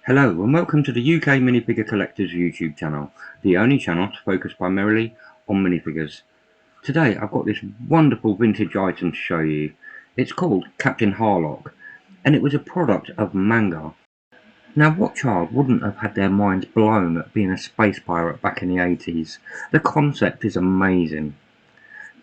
Hello and welcome to the UK Minifigure Collectors YouTube channel, the only channel to focus primarily on minifigures. Today I've got this wonderful vintage item to show you. It's called Captain Harlock, and it was a product of manga. Now, what child wouldn't have had their minds blown at being a space pirate back in the 80s? The concept is amazing.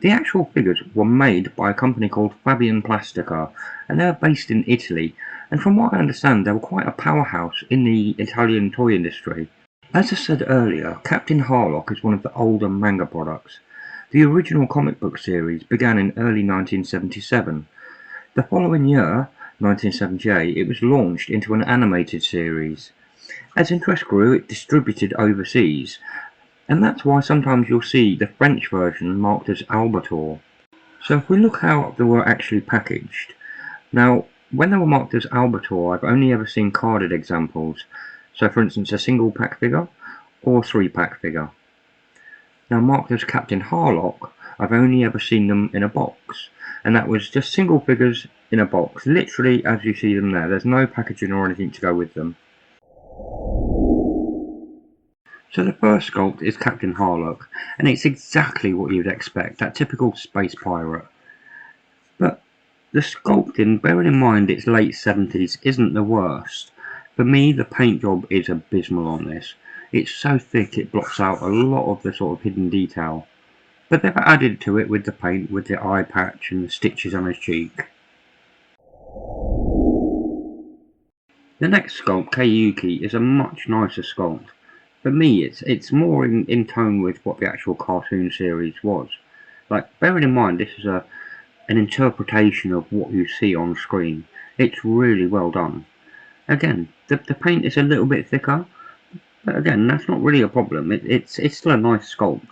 The actual figures were made by a company called Fabian Plastica, and they were based in Italy, and from what I understand they were quite a powerhouse in the Italian toy industry. As I said earlier, Captain Harlock is one of the older manga products. The original comic book series began in early 1977. The following year, 1978, it was launched into an animated series. As interest grew, it distributed overseas, and that's why sometimes you'll see the French version marked as Albator. So if we look how they were actually packaged, now when they were marked as Albator, I've only ever seen carded examples. So for instance, a single pack figure or a 3-pack figure. Now marked as Captain Harlock, I've only ever seen them in a box, and that was just single figures in a box, literally as you see them there. There's no packaging or anything to go with them. So the first sculpt is Captain Harlock, and it's exactly what you'd expect, that typical space pirate. But the sculpting, bearing in mind it's late 70s, isn't the worst. For me, the paint job is abysmal on this. It's so thick it blocks out a lot of the sort of hidden detail. But they've added to it with the paint, with the eye patch and the stitches on his cheek. The next sculpt, Kayuki, is a much nicer sculpt. For me, it's more in tone with what the actual cartoon series was. Like, bearing in mind this is an interpretation of what you see on screen. It's really well done. Again, the paint is a little bit thicker, but again, that's not really a problem. It's still a nice sculpt.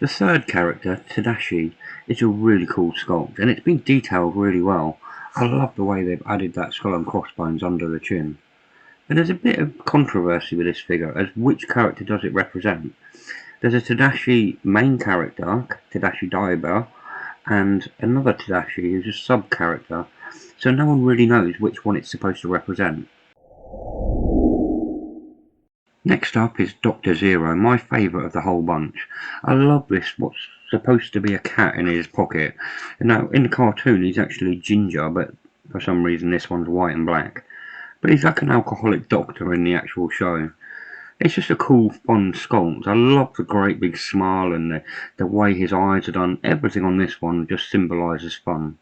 The third character, Tadashi, is a really cool sculpt, and it's been detailed really well. I love the way they've added that skull and crossbones under the chin. And there's a bit of controversy with this figure as which character does it represent. There's a Tadashi main character, Tadashi Daiba, and another Tadashi who's a sub-character, so no one really knows which one it's supposed to represent. Next up is Dr. Zero, my favourite of the whole bunch. I love this, what's supposed to be a cat in his pocket. Now, in the cartoon he's actually ginger, but for some reason this one's white and black. But he's like an alcoholic doctor in the actual show. It's just a cool, fun sculpt. I love the great big smile and the way his eyes are done. Everything on this one just symbolises fun.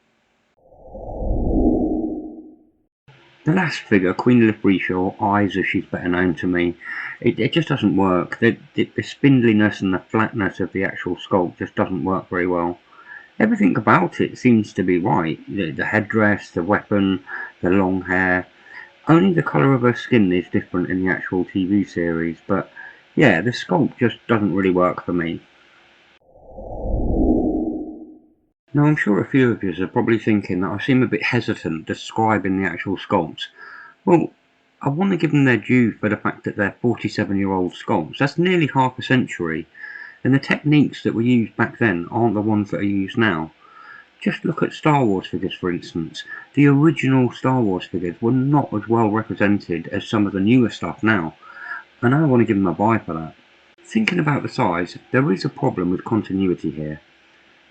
The last figure, Queen Lifrisha, or Eyes as she's better known to me, it just doesn't work. The spindliness and the flatness of the actual sculpt just doesn't work very well. Everything about it seems to be right. The headdress, the weapon, the long hair. Only the colour of her skin is different in the actual TV series, but yeah, the sculpt just doesn't really work for me. Now, I'm sure a few of you are probably thinking that I seem a bit hesitant describing the actual sculpts. Well, I want to give them their due for the fact that they're 47-year-old sculpts. That's nearly half a century, and the techniques that were used back then aren't the ones that are used now. Just look at Star Wars figures, for instance. The original Star Wars figures were not as well represented as some of the newer stuff now, and I want to give them a buy for that. Thinking about the size, there is a problem with continuity here.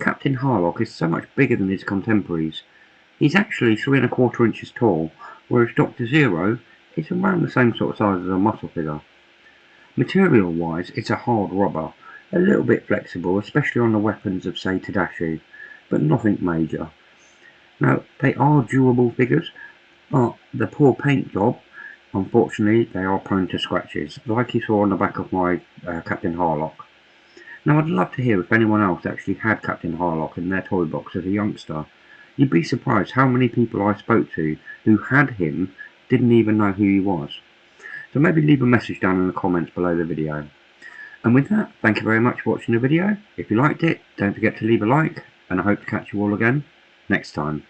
Captain Harlock is so much bigger than his contemporaries. He's actually 3¼ inches tall, whereas Dr. Zero is around the same sort of size as a muscle figure. Material wise, it's a hard rubber, a little bit flexible, especially on the weapons of, say, Tadashi, but nothing major. Now, they are durable figures, but the poor paint job, unfortunately, they are prone to scratches, like you saw on the back of my Captain Harlock. Now, I'd love to hear if anyone else actually had Captain Harlock in their toy box as a youngster. You'd be surprised how many people I spoke to who had him didn't even know who he was. So maybe leave a message down in the comments below the video. And with that, thank you very much for watching the video. If you liked it, don't forget to leave a like, and I hope to catch you all again next time.